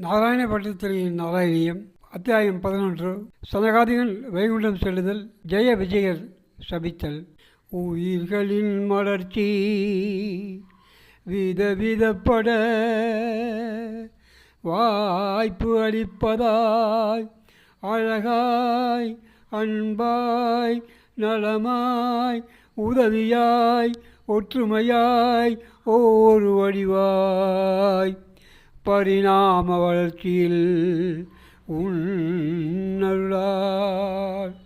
நாராயண பட்டத்திரியின் நாராயணியம் அத்தியாயம் 11. சனகாதிகள் வைகுண்டம் செல்லுதல். ஜெய விஜயர் சபித்தல். உயிர்களின் மலர்ச்சி விதவிதப்பட வாய்ப்பு அளிப்பதாய் அழகாய் அன்பாய் நலமாய் உதவியாய் ஒற்றுமையாய் ஓர் வடிவாய் பரிணாம வளர்ச்சியில் உன்னருளால்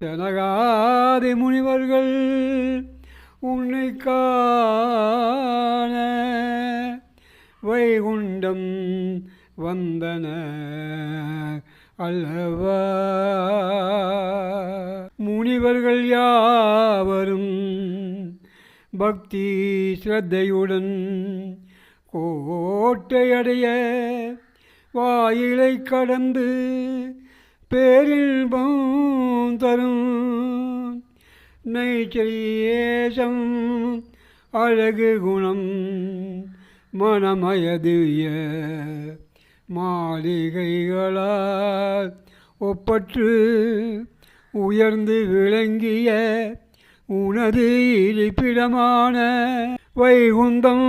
சனகாதி முனிவர்கள் உன்னை காண வைகுண்டம் வந்தன அல்லவா. முனிவர்கள் யாவரும் பக்தி ஸ்ரத்தையுடன் கோட்டையடைய வாயிலை கடந்து பேரின்பம் தரும் நைச்சரியேசம் அழகு குணம் மனமயதிய மாளிகைகளால் ஒப்பற்று உயர்ந்து விளங்கிய உனது இருப்பிடமான வைகுந்தம்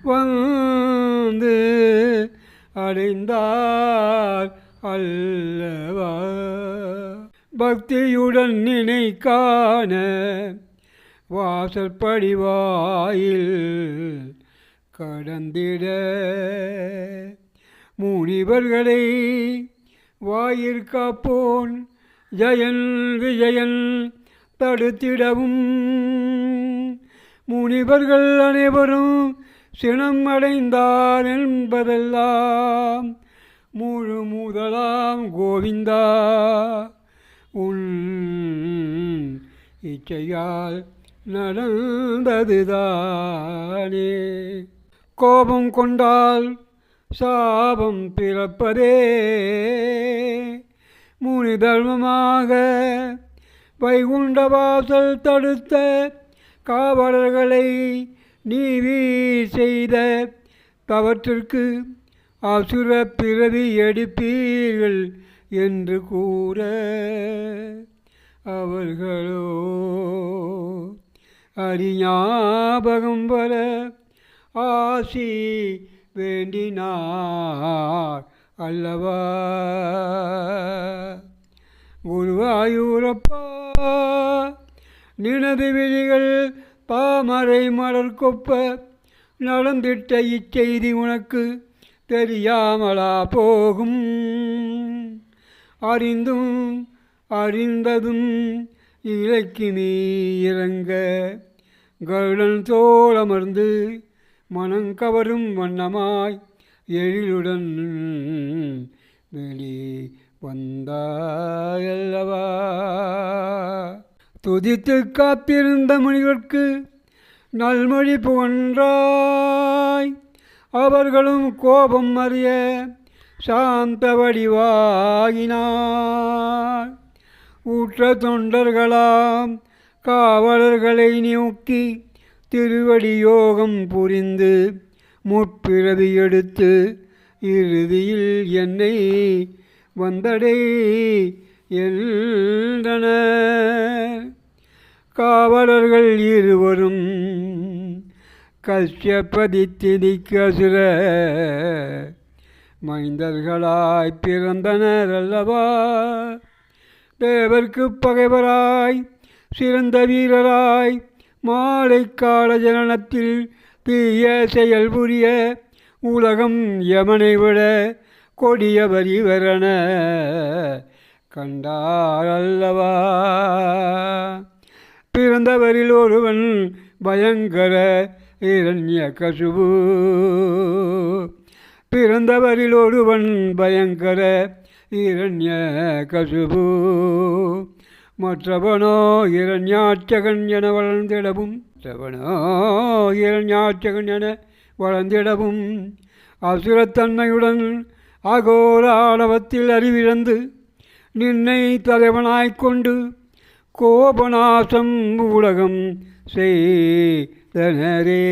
வந்து அடைந்தார் அல்லவா. பக்தியுடன் நினைக்கான வாசற்படிவாயில் கடந்திட முனிவர்களை வாயிற்காப்போன் ஜெயன் விஜயன் தடுத்திடவும் முனிவர்கள் அனைவரும் சினம் அடைந்தார் என்பதெல்லாம் முழு முதலாம் கோவிந்தா உன் இச்சையால் நடந்ததுதானே. கோபம் கொண்டால் சாபம் பிறப்பதே முனி தர்மமாக வைகுண்ட வாசல் தடுத்த காவலர்களை நீவி செய்த தவற்றிற்கு அசுர பிறவி எடுப்பீர்கள் என்று கூற அவர்களோ அறிஞாபகம் வர ஆசி வேண்டினார் அல்லவா. குருவாயூரப்பா நினது விழிகள் தாமரை மலர்கொப்ப நடந்திட்ட இச்செய்தி உனக்கு தெரியாமலா போகும். அறிந்தும் அறிந்ததும் இலக்கி நீ இறங்க கருடன் தோளமர்ந்து மனங்கவரும் வண்ணமாய் எழிலுடன் வெளி வந்தாயல்லவா. துதித்து காத்திருந்த முனிவர்க்கு நல்மொழி புகன்றாய். அவர்களும் கோபம் அறிய சாந்த வடிவாகினார். ஊற்ற தொண்டர்களாம் காவலர்களை நோக்கி திருவடி யோகம் புரிந்து முற்பிறவி எடுத்து இறுதியில் என்னை வந்தடை என்றனர். காவலர்கள் இருவரும் கஷ்யபதி திதிக்கு அசுர மைந்தர்களாய் பிறந்தனர் அல்லவா. தேவர்க்கு பகைவராய் சிறந்த வீரராய் மாலை கால ஜனனத்தில் தீய செயல் புரிய உலகம் யமனை விட கொடியவர் இவரென கண்டார் அல்லவா. பிறந்தவரில் ஒருவன் பயங்கர இரண்யகசுபு. பிறந்தவரில் ஒருவன் பயங்கர இரண்யகசுபு. மற்றவனோ இரண்யாட்சகன் என வளர்ந்திடவும் அசுரத்தன்மையுடன் அகோர ஆணவத்தில் அறிவிழந்து நின்னை தலைவனாய்கொண்டு கோபநாசம் உலகம் செய்தனரே.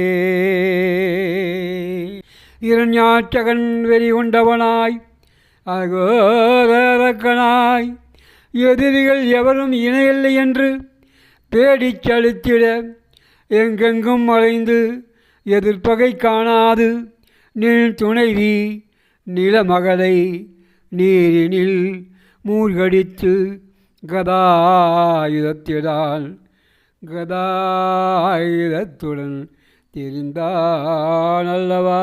இரண்யாற்றகன் வெறி கொண்டவனாய் அகோரக்கனாய் எதிரிகள் எவரும் இணையில்லை என்று தேடிச் செலுத்திட எங்கெங்கும் அலைந்து எதிர்ப்பகை காணாது நின் துணைவி நிலமகளை நீரினில் மூழ்கடித்து கதாயுதத்திடால் கதாயுதத்துடன் தெரிந்தான் அல்லவா.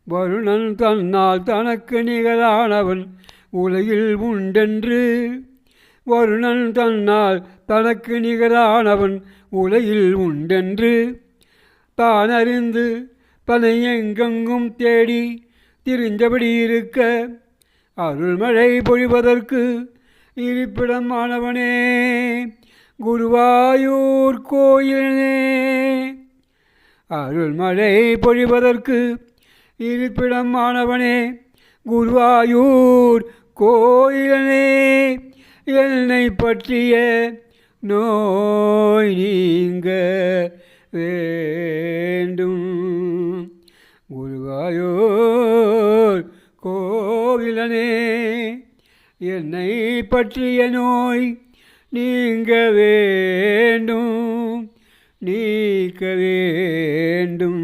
வருணன் தன்னால் தனக்கு நிகரானவன் உலகில் உண்டென்று வருணன் தன்னால் தனக்கு நிகரானவன் உலகில் உண்டென்று தான் அறிந்து தன்னை எங்கெங்கும் தேடி திரிந்தபடி இருக்க அருள்மழை பொழிவதற்கு இருப்பிடம் ஆனவனே குருவாயூர் கோயிலே. அருள்மழை பொழிவதற்கு இருப்பிடம் ஆனவனே குருவாயூர் கோயிலே. என்னை பற்றிய நோய் நீங்க வேண்டும் குருவாயூர் கோவிலனே. என்னை பற்றிய நோய் நீங்க வேண்டும் நீக்க வேண்டும்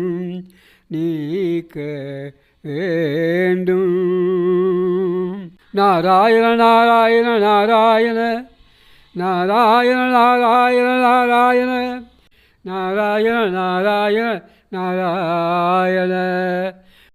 நீக்க வேண்டும். நாராயண நாராயண நாராயண நாராயண நாராயண நாராயண நாராயண நாராயண நாராயண